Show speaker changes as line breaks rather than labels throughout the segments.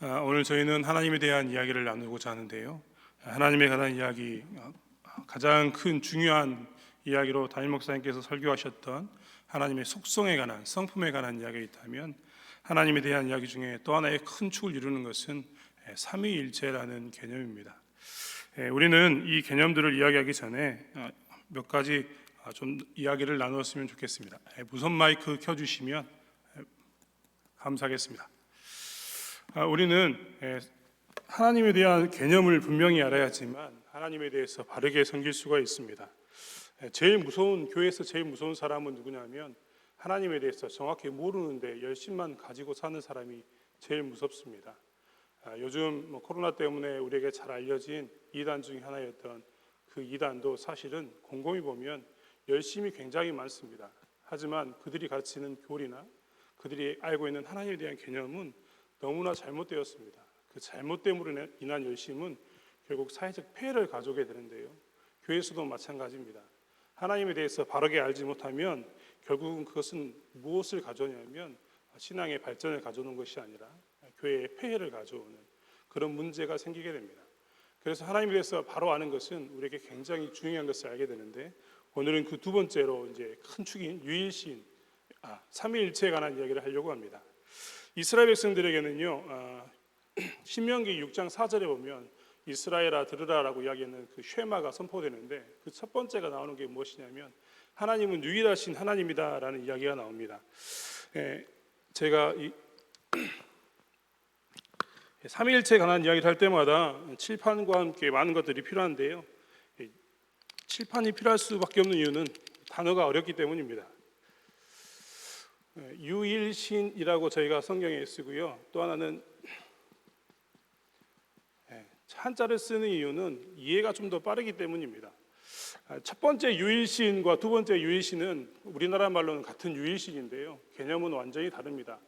오늘 저희는 하나님에 대한 이야기를 나누고자 하는데요. 하나님에 관한 이야기, 가장 큰 중요한 이야기로 담임 목사님께서 설교하셨던 하나님의 속성에 관한, 성품에 관한 이야기가 있다면 하나님에 대한 이야기 중에 또 하나의 큰 축을 이루는 것은 삼위일체라는 개념입니다. 우리는 이 개념들을 이야기하기 전에 몇 가지 좀 이야기를 나누었으면 좋겠습니다. 무선 마이크 켜주시면 감사하겠습니다. 우리는 하나님에 대한 개념을 분명히 알아야지만 하나님에 대해서 바르게 섬길 수가 있습니다. 교회에서 제일 무서운 사람은 누구냐면 하나님에 대해서 정확히 모르는데 열심만 가지고 사는 사람이 제일 무섭습니다. 요즘 코로나 때문에 우리에게 잘 알려진 이단 중에 하나였던 그 이단도 사실은 곰곰이 보면 열심이 굉장히 많습니다. 하지만 그들이 가르치는 교리나 그들이 알고 있는 하나님에 대한 개념은 너무나 잘못되었습니다. 그 잘못됨으로 인한 열심은 결국 사회적 폐해를 가져오게 되는데요. 교회에서도 마찬가지입니다. 하나님에 대해서 바르게 알지 못하면 결국은 그것은 무엇을 가져오냐면 신앙의 발전을 가져오는 것이 아니라 교회의 폐해를 가져오는 그런 문제가 생기게 됩니다. 그래서 하나님에 대해서 바로 아는 것은 우리에게 굉장히 중요한 것을 알게 되는데, 오늘은 그 두 번째로 이제 큰 축인 유일신, 삼위일체에 관한 이야기를 하려고 합니다. 이스라엘 백성들에게는요, 신명기 6장 4절에 보면 이스라엘아 들으라라고 이야기하는 그 쉐마가 선포되는데, 그 첫 번째가 나오는 게 무엇이냐면 하나님은 유일하신 하나님이다라는 이야기가 나옵니다. 제가 이 삼위일체에 관한 이야기를 할 때마다 칠판과 함께 많은 것들이 필요한데요, 칠판이 필요할 수밖에 없는 이유는 단어가 어렵기 때문입니다. 유일신이라고 저희가 성경에 쓰고요, 또 하나는 한자를 쓰는 이유는 이해가 좀 더 빠르기 때문입니다. 첫 번째 유일신과 두 번째 유일신은 우리나라 말로는 같은 유일신인데요, 개념은 완전히 다릅니다.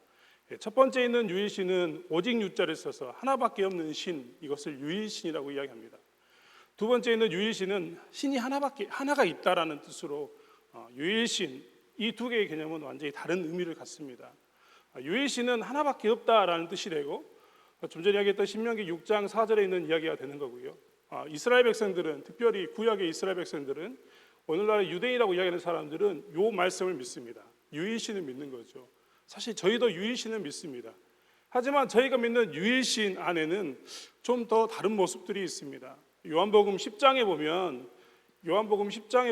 첫 번째 있는 유일신은 오직 유자를 써서 하나밖에 없는 신, 이것을 유일신이라고 이야기합니다. 두 번째 있는 유일신은 신이 하나가 있다라는 뜻으로 유일신, 이 두 개의 개념은 완전히 다른 의미를 갖습니다. 유일신은 하나밖에 없다라는 뜻이 되고, 좀 전에 이야기했던 신명기 6장 4절에 있는 이야기가 되는 거고요. 이스라엘 백성들은, 특별히 구약의 이스라엘 백성들은, 오늘날 유대인이라고 이야기하는 사람들은 이 말씀을 믿습니다. 유일신을 믿는 거죠. 사실 저희도 유일신을 믿습니다. 하지만 저희가 믿는 유일신 안에는 좀 더 다른 모습들이 있습니다. 요한복음 10장에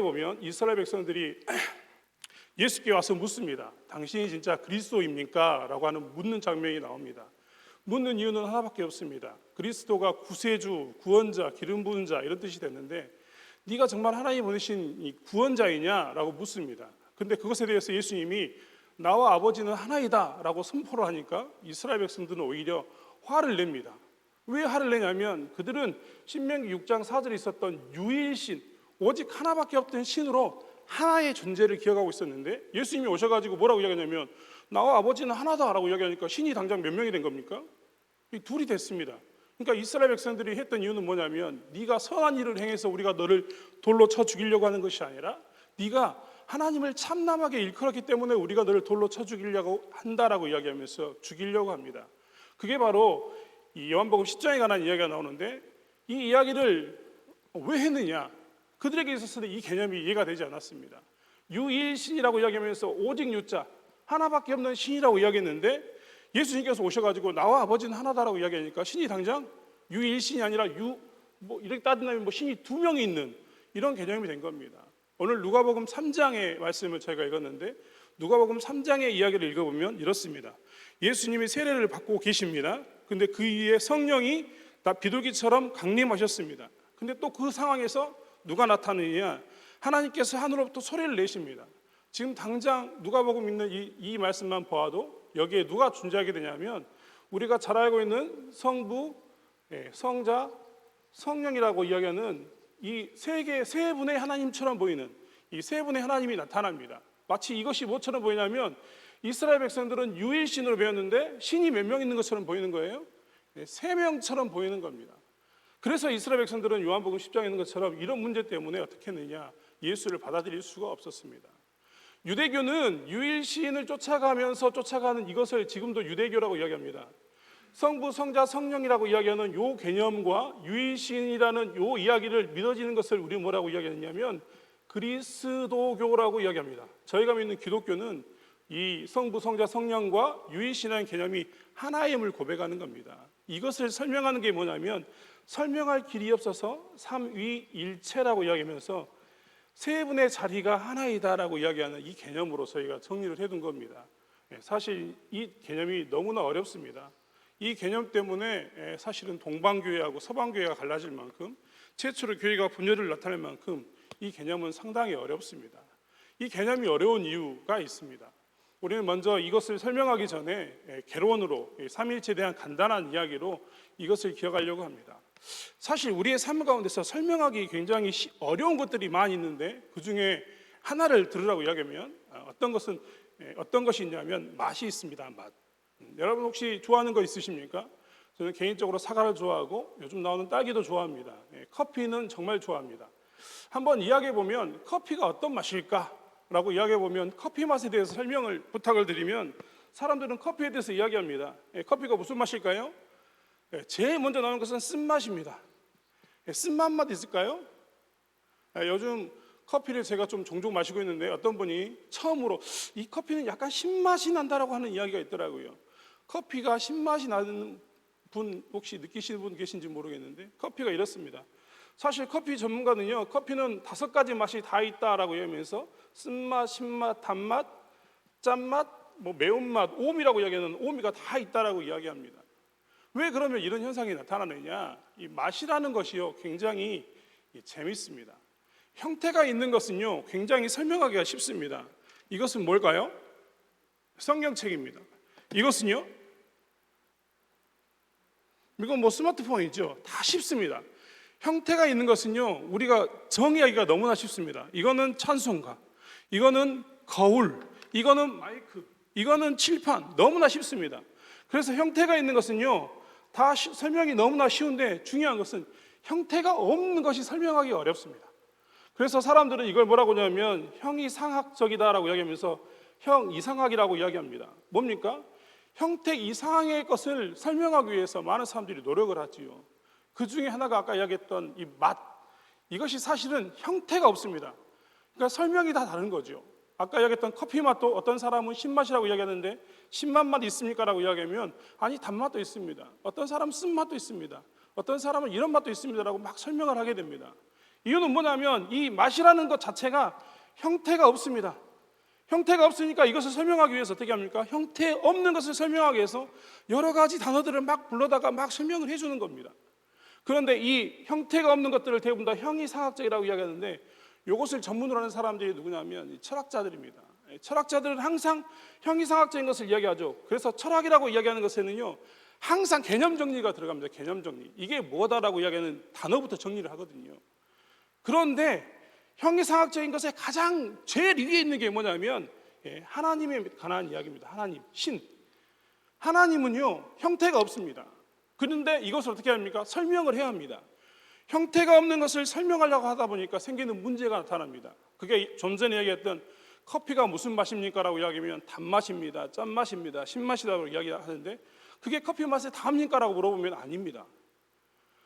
보면 이스라엘 백성들이 예수께 와서 묻습니다. 당신이 진짜 그리스도입니까? 라고 하는 묻는 장면이 나옵니다. 묻는 이유는 하나밖에 없습니다. 그리스도가 구세주, 구원자, 기름 부은 자, 이런 뜻이 됐는데, 네가 정말 하나님 보내신 이 구원자이냐? 라고 묻습니다. 근데 그것에 대해서 예수님이 나와 아버지는 하나이다 라고 선포를 하니까 이스라엘 백성들은 오히려 화를 냅니다. 왜 화를 내냐면 그들은 신명기 6장 4절에 있었던 유일신, 오직 하나밖에 없던 신으로 하나의 존재를 기억하고 있었는데, 예수님이 오셔가지고 뭐라고 이야기하냐면 나와 아버지는 하나다라고 이야기하니까 신이 당장 몇 명이 된 겁니까? 둘이 됐습니다. 그러니까 이스라엘 백성들이 했던 이유는 뭐냐면, 네가 선한 일을 행해서 우리가 너를 돌로 쳐 죽이려고 하는 것이 아니라 네가 하나님을 참남하게 일컬었기 때문에 우리가 너를 돌로 쳐 죽이려고 한다라고 이야기하면서 죽이려고 합니다. 그게 바로 이 요한복음 10장에 관한 이야기가 나오는데, 이 이야기를 왜 했느냐? 그들에게 있어서는 이 개념이 이해가 되지 않았습니다. 유일신이라고 이야기하면서 오직 유자, 하나밖에 없는 신이라고 이야기했는데, 예수님께서 오셔가지고 나와 아버지는 하나다라고 이야기하니까 신이 당장 유일신이 아니라 이렇게 따진다면 신이 두 명이 있는 이런 개념이 된 겁니다. 오늘 누가복음 3장의 말씀을 저희가 읽었는데, 누가복음 3장의 이야기를 읽어보면 이렇습니다. 예수님이 세례를 받고 계십니다. 근데 그 위에 성령이 다 비둘기처럼 강림하셨습니다. 근데 또 그 상황에서 누가 나타나느냐? 하나님께서 하늘로부터 소리를 내십니다. 지금 당장 누가복음 있는 이 말씀만 보아도 여기에 누가 존재하게 되냐면, 우리가 잘 알고 있는 성부, 성자, 성령이라고 이야기하는 이 세 분의 하나님처럼 보이는 이 세 분의 하나님이 나타납니다. 마치 이것이 뭐처럼 보이냐면, 이스라엘 백성들은 유일신으로 배웠는데 신이 몇 명 있는 것처럼 보이는 거예요. 3명처럼 보이는 겁니다. 그래서 이스라엘 백성들은 요한복음 10장에 있는 것처럼 이런 문제 때문에 어떻게 했느냐? 예수를 받아들일 수가 없었습니다. 유대교는 유일신을 쫓아가면서 쫓아가는 이것을 지금도 유대교라고 이야기합니다. 성부, 성자, 성령이라고 이야기하는 요 개념과 유일신이라는 요 이야기를 믿어지는 것을 우리 뭐라고 이야기하냐면 그리스도교라고 이야기합니다. 저희가 믿는 기독교는 이 성부, 성자, 성령과 유일신이라는 개념이 하나임을 고백하는 겁니다. 이것을 설명하는 게 뭐냐면 설명할 길이 없어서 삼위일체라고 이야기하면서 세 분의 자리가 하나이다라고 이야기하는 이 개념으로 저희가 정리를 해둔 겁니다. 사실 이 개념이 너무나 어렵습니다. 이 개념 때문에 사실은 동방교회하고 서방교회가 갈라질 만큼 최초로 교회가 분열을 나타낼 만큼 이 개념은 상당히 어렵습니다. 이 개념이 어려운 이유가 있습니다. 우리는 먼저 이것을 설명하기 전에 개론으로 삼위일체에 대한 간단한 이야기로 이것을 기억하려고 합니다. 사실 우리의 삶 가운데서 설명하기 굉장히 어려운 것들이 많이 있는데 그 중에 하나를 들으라고 이야기하면 어떤 것이 있냐면 맛이 있습니다. 맛. 여러분 혹시 좋아하는 거 있으십니까? 저는 개인적으로 사과를 좋아하고 요즘 나오는 딸기도 좋아합니다. 커피는 정말 좋아합니다. 한번 이야기해 보면 커피가 어떤 맛일까? 라고 이야기해 보면 커피 맛에 대해서 설명을 부탁을 드리면 사람들은 커피에 대해서 이야기합니다. 커피가 무슨 맛일까요? 제일 먼저 나오는 것은 쓴맛입니다. 쓴맛 맛 있을까요? 요즘 커피를 제가 좀 종종 마시고 있는데 어떤 분이 처음으로 이 커피는 약간 신맛이 난다라고 하는 이야기가 있더라고요. 커피가 신맛이 나는 분 혹시 느끼시는 분 계신지 모르겠는데 커피가 이렇습니다. 사실 커피 전문가는요, 커피는 5가지 맛이 다 있다라고 얘기하면서 쓴맛, 신맛, 단맛, 짠맛, 매운맛, 오미라고 이야기하는 오미가 다 있다라고 이야기합니다. 왜 그러면 이런 현상이 나타나느냐? 이 맛이라는 것이요 굉장히 재밌습니다. 형태가 있는 것은요 굉장히 설명하기가 쉽습니다. 이것은 뭘까요? 성경책입니다. 이것은요? 이건 스마트폰이죠. 다 쉽습니다. 형태가 있는 것은요 우리가 정의하기가 너무나 쉽습니다. 이거는 찬송가, 이거는 거울, 이거는 마이크, 이거는 칠판, 너무나 쉽습니다. 그래서 형태가 있는 것은요 다 설명이 너무나 쉬운데 중요한 것은 형태가 없는 것이 설명하기 어렵습니다. 그래서 사람들은 이걸 뭐라고 하냐면 형이상학적이다라고 이야기하면서 형이상학이라고 이야기합니다. 뭡니까? 형태 이상의 것을 설명하기 위해서 많은 사람들이 노력을 하지요. 그 중에 하나가 아까 이야기했던 이 맛, 이것이 사실은 형태가 없습니다. 그러니까 설명이 다 다른 거죠. 아까 이야기했던 커피 맛도 어떤 사람은 신맛이라고 이야기하는데 신맛 맛 있습니까? 라고 이야기하면 아니 단맛도 있습니다. 어떤 사람은 쓴맛도 있습니다. 어떤 사람은 이런 맛도 있습니다 라고 막 설명을 하게 됩니다. 이유는 뭐냐면 이 맛이라는 것 자체가 형태가 없습니다. 형태가 없으니까 이것을 설명하기 위해서 어떻게 합니까? 형태 없는 것을 설명하기 위해서 여러 가지 단어들을 막 불러다가 막 설명을 해주는 겁니다. 그런데 이 형태가 없는 것들을 대부분 다 형이상학적이라고 이야기하는데 이것을 전문으로 하는 사람들이 누구냐면 철학자들입니다. 철학자들은 항상 형이상학적인 것을 이야기하죠. 그래서 철학이라고 이야기하는 것에는요 항상 개념 정리가 들어갑니다. 개념 정리. 이게 뭐다라고 이야기하는 단어부터 정리를 하거든요. 그런데 형이상학적인 것의 가장 제일 위에 있는 게 뭐냐면 하나님에 관한 이야기입니다. 하나님, 신. 하나님은요 형태가 없습니다. 그런데 이것을 어떻게 합니까? 설명을 해야 합니다. 형태가 없는 것을 설명하려고 하다 보니까 생기는 문제가 나타납니다. 그게 좀 전에 얘기했던 커피가 무슨 맛입니까? 라고 이야기하면 단맛입니다, 짠맛입니다, 신맛이라고 이야기하는데 그게 커피 맛에 닿습니까? 라고 물어보면 아닙니다.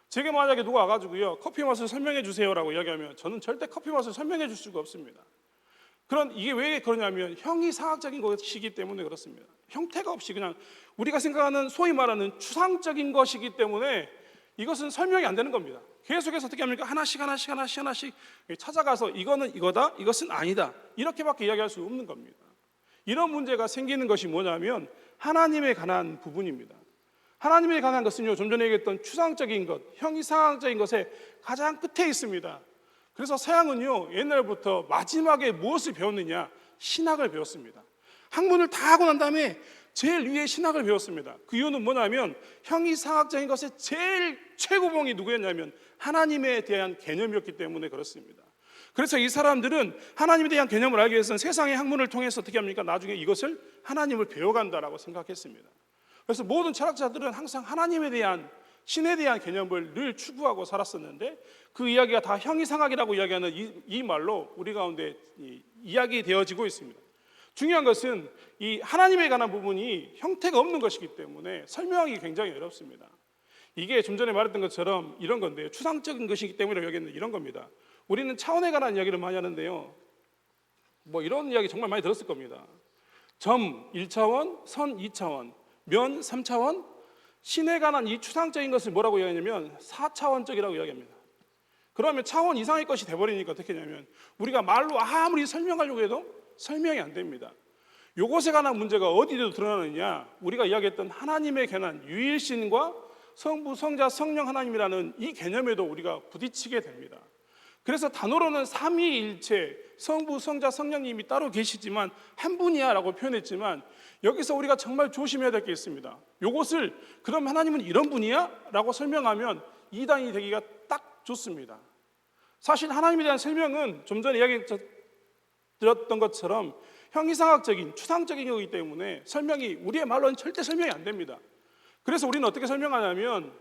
제게 만약에 누가 와가지고요 커피 맛을 설명해 주세요 라고 이야기하면 저는 절대 커피 맛을 설명해 줄 수가 없습니다. 이게 왜 그러냐면 형이상학적인 것이기 때문에 그렇습니다. 형태가 없이 그냥 우리가 생각하는 소위 말하는 추상적인 것이기 때문에 이것은 설명이 안 되는 겁니다. 계속해서 어떻게 합니까? 하나씩 찾아가서 이거는 이거다, 이것은 아니다 이렇게밖에 이야기할 수 없는 겁니다. 이런 문제가 생기는 것이 뭐냐면 하나님에 관한 부분입니다. 하나님에 관한 것은요 좀 전에 얘기했던 추상적인 것, 형이상학적인 것의 가장 끝에 있습니다. 그래서 서양은요 옛날부터 마지막에 무엇을 배웠느냐? 신학을 배웠습니다. 학문을 다 하고 난 다음에 제일 위에 신학을 배웠습니다. 그 이유는 뭐냐면 형이상학적인 것의 제일 최고봉이 누구였냐면 하나님에 대한 개념이었기 때문에 그렇습니다. 그래서 이 사람들은 하나님에 대한 개념을 알기 위해서는 세상의 학문을 통해서 어떻게 합니까? 나중에 이것을 하나님을 배워간다라고 생각했습니다. 그래서 모든 철학자들은 항상 하나님에 대한 신에 대한 개념을 늘 추구하고 살았었는데 그 이야기가 다 형이상학이라고 이야기하는 이 말로 우리 가운데 이야기되어지고 있습니다. 중요한 것은 이 하나님에 관한 부분이 형태가 없는 것이기 때문에 설명하기 굉장히 어렵습니다. 이게 좀 전에 말했던 것처럼 이런 건데요. 추상적인 것이기 때문에 여기는 이런 겁니다. 우리는 차원에 관한 이야기를 많이 하는데요. 뭐 이런 이야기 정말 많이 들었을 겁니다. 점 1차원, 선 2차원, 면 3차원, 신에 관한 이 추상적인 것을 뭐라고 이야기하냐면 4차원적이라고 이야기합니다. 그러면 차원 이상의 것이 돼버리니까 어떻게 하냐면 우리가 말로 아무리 설명하려고 해도 설명이 안 됩니다. 이것에 관한 문제가 어디에도 드러나느냐, 우리가 이야기했던 하나님에 관한 유일신과 성부, 성자, 성령 하나님이라는 이 개념에도 우리가 부딪히게 됩니다. 그래서 단어로는 삼위일체, 성부, 성자, 성령님이 따로 계시지만 한 분이야 라고 표현했지만 여기서 우리가 정말 조심해야 될 게 있습니다. 이것을 그럼 하나님은 이런 분이야? 라고 설명하면 이단이 되기가 딱 좋습니다. 사실 하나님에 대한 설명은 좀 전에 이야기 드렸던 것처럼 형이상학적인, 추상적인 거기 때문에 설명이 우리의 말로는 절대 설명이 안 됩니다. 그래서 우리는 어떻게 설명하냐면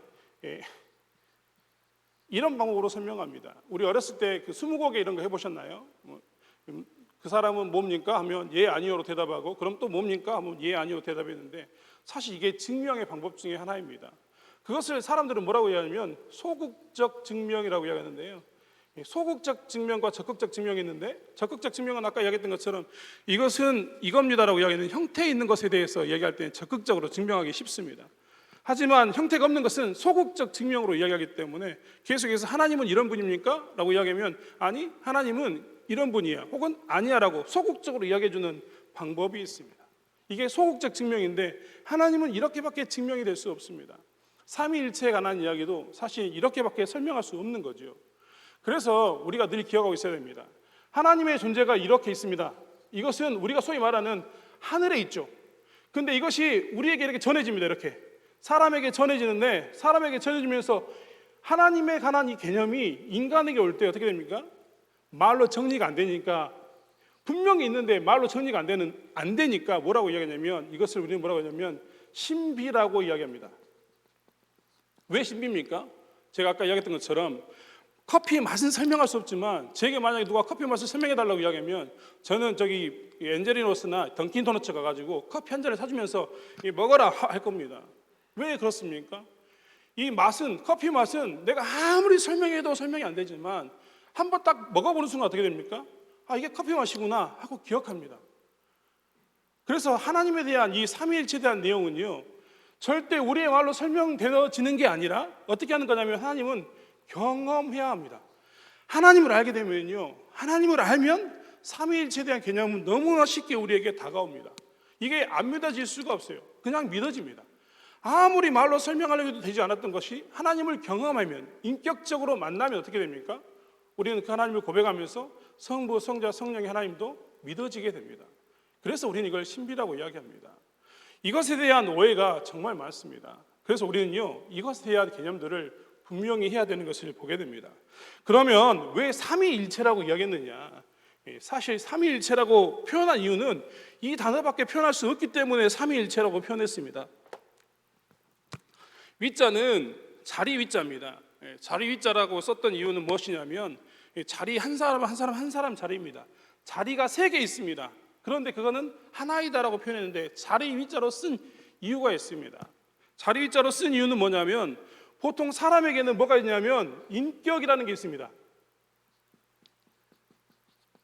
이런 방법으로 설명합니다. 우리 어렸을 때 그 스무고개 이런 거 해보셨나요? 그 사람은 뭡니까? 하면 예, 아니요로 대답하고 그럼 또 뭡니까? 하면 예, 아니요 대답했는데 사실 이게 증명의 방법 중에 하나입니다. 그것을 사람들은 뭐라고 이야기하냐면 소극적 증명이라고 이야기하는데요. 소극적 증명과 적극적 증명이 있는데 적극적 증명은 아까 이야기했던 것처럼 이것은 이겁니다라고 이야기하는 형태 있는 것에 대해서 얘기할 때는 적극적으로 증명하기 쉽습니다. 하지만 형태가 없는 것은 소극적 증명으로 이야기하기 때문에 계속해서 하나님은 이런 분입니까? 라고 이야기하면 아니, 하나님은 이런 분이야 혹은 아니야 라고 소극적으로 이야기해주는 방법이 있습니다. 이게 소극적 증명인데 하나님은 이렇게밖에 증명이 될 수 없습니다. 삼위일체에 관한 이야기도 사실 이렇게밖에 설명할 수 없는 거죠. 그래서 우리가 늘 기억하고 있어야 됩니다. 하나님의 존재가 이렇게 있습니다. 이것은 우리가 소위 말하는 하늘에 있죠. 근데 이것이 우리에게 이렇게 전해집니다. 이렇게 사람에게 전해지는데 사람에게 전해지면서 하나님에 관한 이 개념이 인간에게 올 때 어떻게 됩니까? 말로 정리가 안 되니까 분명히 있는데 말로 정리가 안 되니까 뭐라고 이야기하냐면 이것을 우리는 뭐라고 하냐면 신비라고 이야기합니다. 왜 신비입니까? 제가 아까 이야기했던 것처럼 커피의 맛은 설명할 수 없지만 제게 만약에 누가 커피 맛을 설명해 달라고 이야기하면 저는 저기 엔젤리노스나 던킨 도너츠 가가지고 커피 한 잔을 사주면서 먹어라 할 겁니다. 왜 그렇습니까? 이 맛은, 커피 맛은 내가 아무리 설명해도 설명이 안 되지만 한번 딱 먹어보는 순간 어떻게 됩니까? 아, 이게 커피 맛이구나 하고 기억합니다. 그래서 하나님에 대한 이 삼위일체에 대한 내용은요 절대 우리의 말로 설명되어지는 게 아니라 어떻게 하는 거냐면 하나님은 경험해야 합니다. 하나님을 알게 되면요, 하나님을 알면 삼위일체에 대한 개념은 너무나 쉽게 우리에게 다가옵니다. 이게 안 믿어질 수가 없어요. 그냥 믿어집니다. 아무리 말로 설명하려고 해도 되지 않았던 것이 하나님을 경험하면, 인격적으로 만나면 어떻게 됩니까? 우리는 그 하나님을 고백하면서 성부, 성자, 성령의 하나님도 믿어지게 됩니다. 그래서 우리는 이걸 신비라고 이야기합니다. 이것에 대한 오해가 정말 많습니다. 그래서 우리는요, 이것에 대한 개념들을 분명히 해야 되는 것을 보게 됩니다. 그러면 왜 삼위일체라고 이야기했느냐? 사실 삼위일체라고 표현한 이유는 이 단어밖에 표현할 수 없기 때문에 삼위일체라고 표현했습니다. 위자는 자리 위자입니다. 자리 위자라고 썼던 이유는 무엇이냐면 자리 한 사람 자리입니다. 자리가 3개 있습니다. 그런데 그거는 하나이다라고 표현했는데 자리 위자로 쓴 이유가 있습니다. 자리 위자로 쓴 이유는 뭐냐면 보통 사람에게는 뭐가 있냐면 인격이라는 게 있습니다.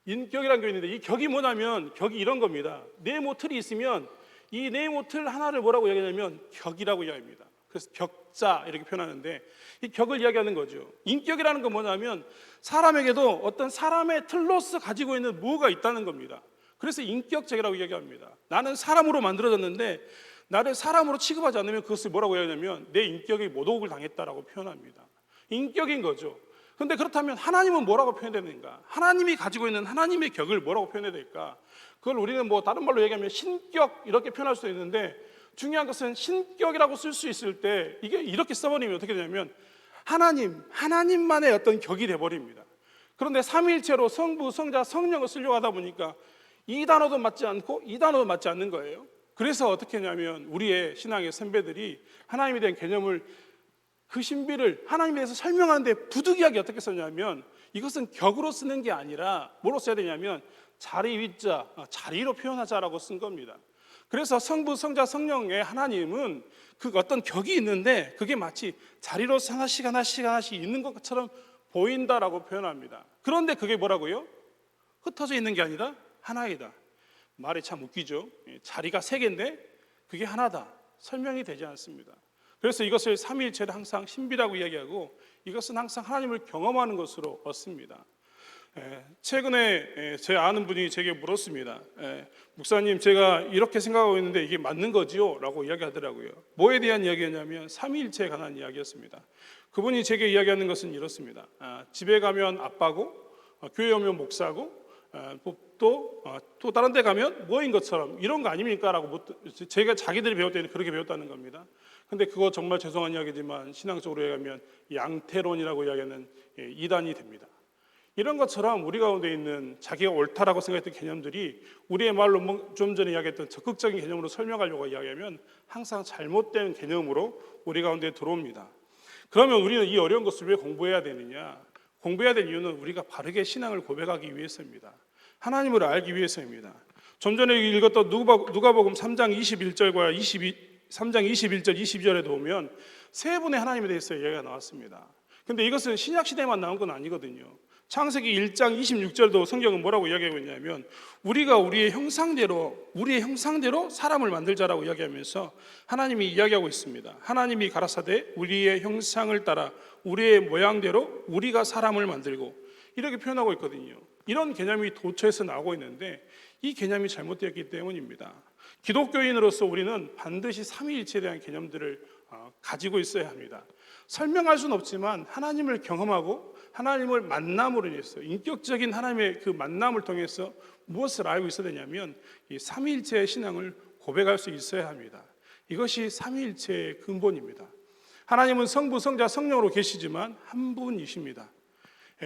인격이라는 게 있는데 이 격이 뭐냐면 격이 이런 겁니다. 네모 틀이 있으면 이 네모 틀 하나를 뭐라고 이야기하냐면 격이라고 이야기합니다. 그래서 격자 이렇게 표현하는데 이 격을 이야기하는 거죠. 인격이라는 건 뭐냐면 사람에게도 어떤 사람의 틀로서 가지고 있는 무엇가 있다는 겁니다. 그래서 인격적이라고 이야기합니다. 나는 사람으로 만들어졌는데 나를 사람으로 취급하지 않으면 그것을 뭐라고 이야기하냐면 내 인격이 모독을 당했다라고 표현합니다. 인격인 거죠. 그런데 그렇다면 하나님은 뭐라고 표현되는가? 하나님이 가지고 있는 하나님의 격을 뭐라고 표현해야 될까? 그걸 우리는 뭐 다른 말로 얘기하면 신격 이렇게 표현할 수도 있는데 중요한 것은 신격이라고 쓸 수 있을 때 이게 이렇게 써버리면 어떻게 되냐면 하나님만의 어떤 격이 돼버립니다. 그런데 삼위일체로 성부, 성자, 성령을 쓰려고 하다 보니까 이 단어도 맞지 않고 이 단어도 맞지 않는 거예요. 그래서 어떻게 했냐면 우리의 신앙의 선배들이 하나님에 대한 개념을 그 신비를 하나님에 대해서 설명하는데 부득이하게 어떻게 썼냐면 이것은 격으로 쓰는 게 아니라 뭐로 써야 되냐면 자리 위자, 자리로 표현하자라고 쓴 겁니다. 그래서 성부, 성자, 성령의 하나님은 그 어떤 격이 있는데 그게 마치 자리로 하나씩 하나씩 하나씩 있는 것처럼 보인다라고 표현합니다. 그런데 그게 뭐라고요? 흩어져 있는 게 아니라 하나이다. 말이 참 웃기죠. 자리가 세 개인데 그게 하나다. 설명이 되지 않습니다. 그래서 이것을 삼위일체를 항상 신비라고 이야기하고 이것은 항상 하나님을 경험하는 것으로 얻습니다. 최근에 제 아는 분이 제게 물었습니다. 목사님, 제가 이렇게 생각하고 있는데 이게 맞는 거지요? 라고 이야기하더라고요. 뭐에 대한 이야기였냐면 삼위일체에 관한 이야기였습니다. 그분이 제게 이야기하는 것은 이렇습니다. 집에 가면 아빠고 교회 오면 목사고 또 다른 데 가면 뭐인 것처럼 이런 거 아닙니까? 라고 제가 자기들이 배울 때는 그렇게 배웠다는 겁니다. 근데 그거 정말 죄송한 이야기지만 신앙적으로 얘기하면 양태론이라고 이야기하는 이단이 됩니다. 이런 것처럼 우리 가운데 있는 자기가 옳다라고 생각했던 개념들이 우리의 말로 좀 전에 이야기했던 적극적인 개념으로 설명하려고 이야기하면 항상 잘못된 개념으로 우리 가운데 들어옵니다. 그러면 우리는 이 어려운 것을 왜 공부해야 되느냐? 공부해야 될 이유는 우리가 바르게 신앙을 고백하기 위해서입니다. 하나님을 알기 위해서입니다. 좀 전에 읽었던 누가복음 3장 21절과 3장 21절, 22절에 보면 세 분의 하나님에 대해서 이야기가 나왔습니다. 근데 이것은 신약시대에만 나온 건 아니거든요. 창세기 1장 26절도 성경은 뭐라고 이야기하고 있냐면 우리가 우리의 형상대로 사람을 만들자라고 이야기하면서 하나님이 이야기하고 있습니다. 하나님이 가라사대 우리의 형상을 따라 우리의 모양대로 우리가 사람을 만들고 이렇게 표현하고 있거든요. 이런 개념이 도처에서 나오고 있는데 이 개념이 잘못되었기 때문입니다. 기독교인으로서 우리는 반드시 삼위일체에 대한 개념들을 가지고 있어야 합니다. 설명할 수는 없지만 하나님을 경험하고 하나님을 만남으로 인해서 인격적인 하나님의 그 만남을 통해서 무엇을 알고 있어야 되냐면 이 삼위일체의 신앙을 고백할 수 있어야 합니다. 이것이 삼위일체의 근본입니다. 하나님은 성부, 성자, 성령으로 계시지만 한 분이십니다.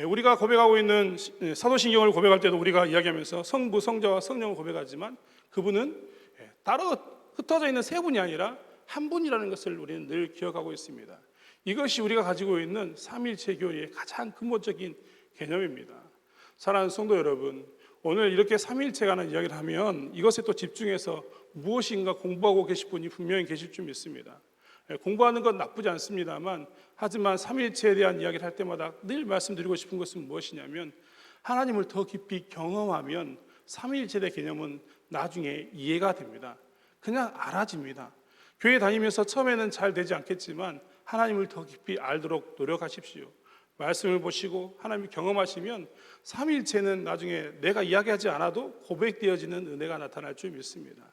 우리가 고백하고 있는 사도신경을 고백할 때도 우리가 이야기하면서 성부, 성자와 성령을 고백하지만 그분은 따로 흩어져 있는 세 분이 아니라 한 분이라는 것을 우리는 늘 기억하고 있습니다. 이것이 우리가 가지고 있는 삼위일체 교리의 가장 근본적인 개념입니다. 사랑하는 성도 여러분, 오늘 이렇게 삼위일체에 관한 이야기를 하면 이것에 또 집중해서 무엇인가 공부하고 계실 분이 분명히 계실 줄 믿습니다. 공부하는 건 나쁘지 않습니다만 하지만 삼위일체에 대한 이야기를 할 때마다 늘 말씀드리고 싶은 것은 무엇이냐면 하나님을 더 깊이 경험하면 삼위일체의 개념은 나중에 이해가 됩니다. 그냥 알아집니다. 교회 다니면서 처음에는 잘 되지 않겠지만 하나님을 더 깊이 알도록 노력하십시오. 말씀을 보시고 하나님을 경험하시면 삼위일체는 나중에 내가 이야기하지 않아도 고백되어지는 은혜가 나타날 줄 믿습니다.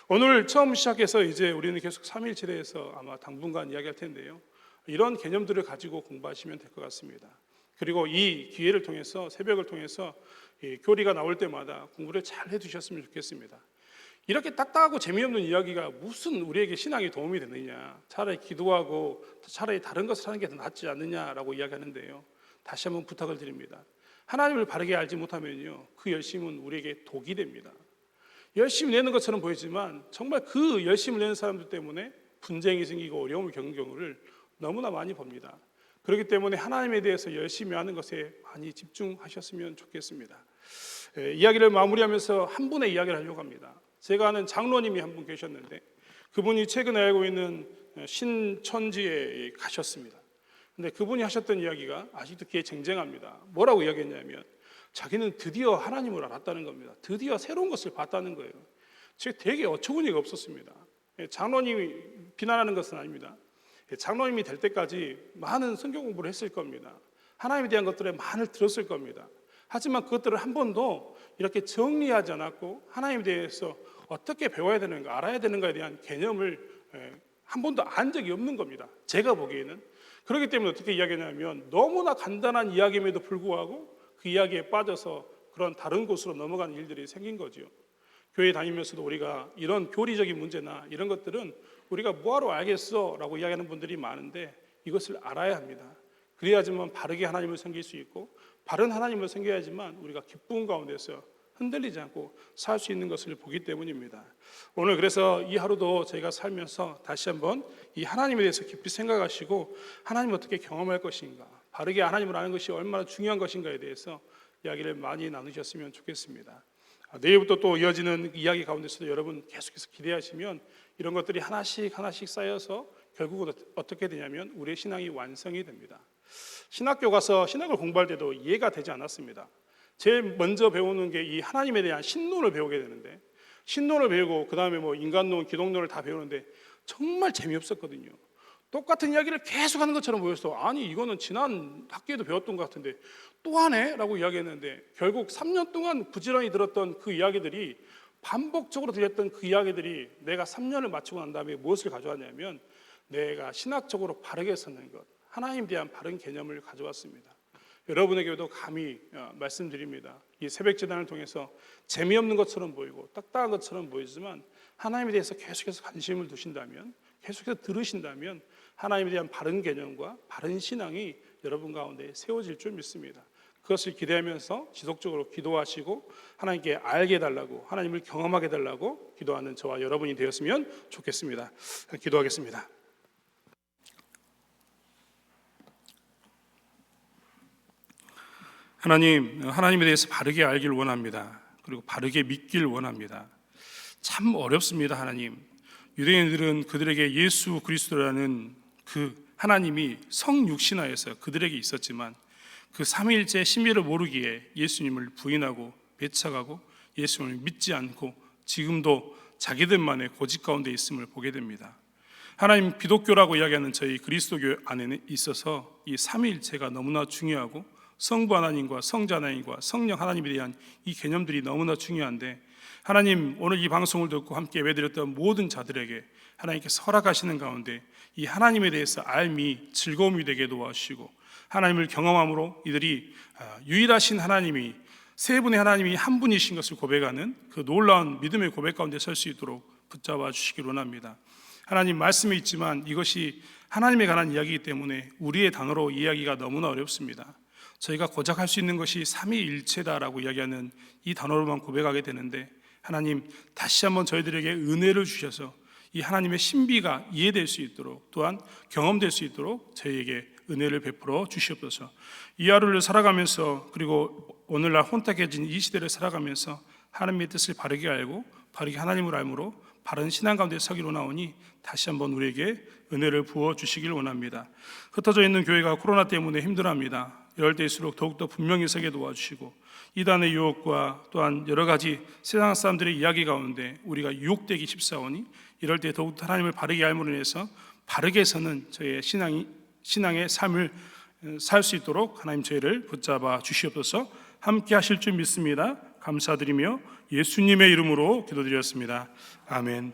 오늘 처음 시작해서 이제 우리는 계속 삼위일체에 대해서 아마 당분간 이야기할 텐데요. 이런 개념들을 가지고 공부하시면 될 것 같습니다. 그리고 이 기회를 통해서 새벽을 통해서 교리가 나올 때마다 공부를 잘 해두셨으면 좋겠습니다. 이렇게 딱딱하고 재미없는 이야기가 무슨 우리에게 신앙에 도움이 되느냐, 차라리 기도하고 차라리 다른 것을 하는 게 더 낫지 않느냐라고 이야기하는데요. 다시 한번 부탁을 드립니다. 하나님을 바르게 알지 못하면요, 그 열심은 우리에게 독이 됩니다. 열심히 내는 것처럼 보이지만 정말 그 열심을 내는 사람들 때문에 분쟁이 생기고 어려움을 겪는 경우를 너무나 많이 봅니다. 그렇기 때문에 하나님에 대해서 열심히 하는 것에 많이 집중하셨으면 좋겠습니다. 이야기를 마무리하면서 한 분의 이야기를 하려고 합니다. 제가 아는 장로님이 한 분 계셨는데 그분이 최근에 알고 있는 신천지에 가셨습니다. 근데 그분이 하셨던 이야기가 아직도 귀에 쟁쟁합니다. 뭐라고 이야기했냐면 자기는 드디어 하나님을 알았다는 겁니다. 드디어 새로운 것을 봤다는 거예요. 즉 되게 어처구니가 없었습니다. 장로님이 비난하는 것은 아닙니다. 장로님이 될 때까지 많은 성경 공부를 했을 겁니다. 하나님에 대한 것들에 많이 들었을 겁니다. 하지만 그것들을 한 번도 이렇게 정리하지 않았고 하나님에 대해서 어떻게 배워야 되는가, 알아야 되는가에 대한 개념을 한 번도 안 적이 없는 겁니다. 제가 보기에는. 그렇기 때문에 어떻게 이야기하냐면 너무나 간단한 이야기임에도 불구하고 그 이야기에 빠져서 그런 다른 곳으로 넘어가는 일들이 생긴 거죠. 교회 다니면서도 우리가 이런 교리적인 문제나 이런 것들은 우리가 뭐하러 알겠어? 라고 이야기하는 분들이 많은데 이것을 알아야 합니다. 그래야지만 바르게 하나님을 섬길 수 있고 바른 하나님을 섬겨야지만 우리가 기쁨 가운데서 흔들리지 않고 살 수 있는 것을 보기 때문입니다. 오늘 그래서 이 하루도 저희가 살면서 다시 한번 이 하나님에 대해서 깊이 생각하시고 하나님을 어떻게 경험할 것인가, 바르게 하나님을 아는 것이 얼마나 중요한 것인가에 대해서 이야기를 많이 나누셨으면 좋겠습니다. 내일부터 또 이어지는 이야기 가운데서도 여러분 계속해서 기대하시면 이런 것들이 하나씩 하나씩 쌓여서 결국은 어떻게 되냐면 우리의 신앙이 완성이 됩니다. 신학교 가서 신학을 공부할 때도 이해가 되지 않았습니다. 제일 먼저 배우는 게 이 하나님에 대한 신론을 배우게 되는데, 신론을 배우고 그 다음에 뭐 인간론, 기독론을 다 배우는데 정말 재미없었거든요. 똑같은 이야기를 계속하는 것처럼 보여서 아니 이거는 지난 학기에도 배웠던 것 같은데 또 하네? 라고 이야기했는데, 결국 3년 동안 부지런히 들었던 그 이야기들이, 반복적으로 들렸던 그 이야기들이 내가 3년을 마치고 난 다음에 무엇을 가져왔냐면 내가 신학적으로 바르게 서는 것, 하나님에 대한 바른 개념을 가져왔습니다. 여러분에게도 감히 말씀드립니다. 이 새벽재단을 통해서 재미없는 것처럼 보이고 딱딱한 것처럼 보이지만 하나님에 대해서 계속해서 관심을 두신다면, 계속해서 들으신다면 하나님에 대한 바른 개념과 바른 신앙이 여러분 가운데 세워질 줄 믿습니다. 그것을 기대하면서 지속적으로 기도하시고 하나님께 알게 해달라고, 하나님을 경험하게 해달라고 기도하는 저와 여러분이 되었으면 좋겠습니다. 기도하겠습니다. 하나님, 하나님에 대해서 바르게 알길 원합니다. 그리고 바르게 믿길 원합니다. 참 어렵습니다. 하나님, 유대인들은 그들에게 예수 그리스도라는 그 하나님이 성육신하여서 그들에게 있었지만 그 삼위일체 신비를 모르기에 예수님을 부인하고 배척하고 예수님을 믿지 않고 지금도 자기들만의 고집 가운데 있음을 보게 됩니다. 하나님, 기독교라고 이야기하는 저희 그리스도교 안에는 있어서 이 삼위일체가 너무나 중요하고 성부 하나님과 성자 하나님과 성령 하나님에 대한 이 개념들이 너무나 중요한데, 하나님, 오늘 이 방송을 듣고 함께 예배드렸던 모든 자들에게 하나님께서 허락하시는 가운데 이 하나님에 대해서 알미, 즐거움이 되게 도와주시고 하나님을 경험함으로 이들이 유일하신 하나님이, 세 분의 하나님이 한 분이신 것을 고백하는 그 놀라운 믿음의 고백 가운데 설 수 있도록 붙잡아 주시길 원합니다. 하나님, 말씀에 있지만 이것이 하나님에 관한 이야기이기 때문에 우리의 단어로 이야기가 너무나 어렵습니다. 저희가 고작 할 수 있는 것이 삼위일체다라고 이야기하는 이 단어로만 고백하게 되는데, 하나님, 다시 한번 저희들에게 은혜를 주셔서 이 하나님의 신비가 이해될 수 있도록, 또한 경험될 수 있도록 저희에게 은혜를 베풀어 주시옵소서. 이 하루를 살아가면서, 그리고 오늘날 혼탁해진 이 시대를 살아가면서 하나님의 뜻을 바르게 알고 바르게 하나님을 알므로 바른 신앙 가운데 서기로 나오니 다시 한번 우리에게 은혜를 부어 주시길 원합니다. 흩어져 있는 교회가 코로나 때문에 힘들어합니다. 이럴 때일수록 더욱더 분명히 서게 도와주시고 이단의 유혹과 또한 여러 가지 세상 사람들의 이야기 가운데 우리가 유혹되기 쉽사오니 이럴 때 더욱 하나님을 바르게 알므로 인해서 바르게 서는 저희의 신앙의 삶을 살 수 있도록 하나님 저희를 붙잡아 주시옵소서. 함께 하실 줄 믿습니다. 감사드리며 예수님의 이름으로 기도드렸습니다. 아멘.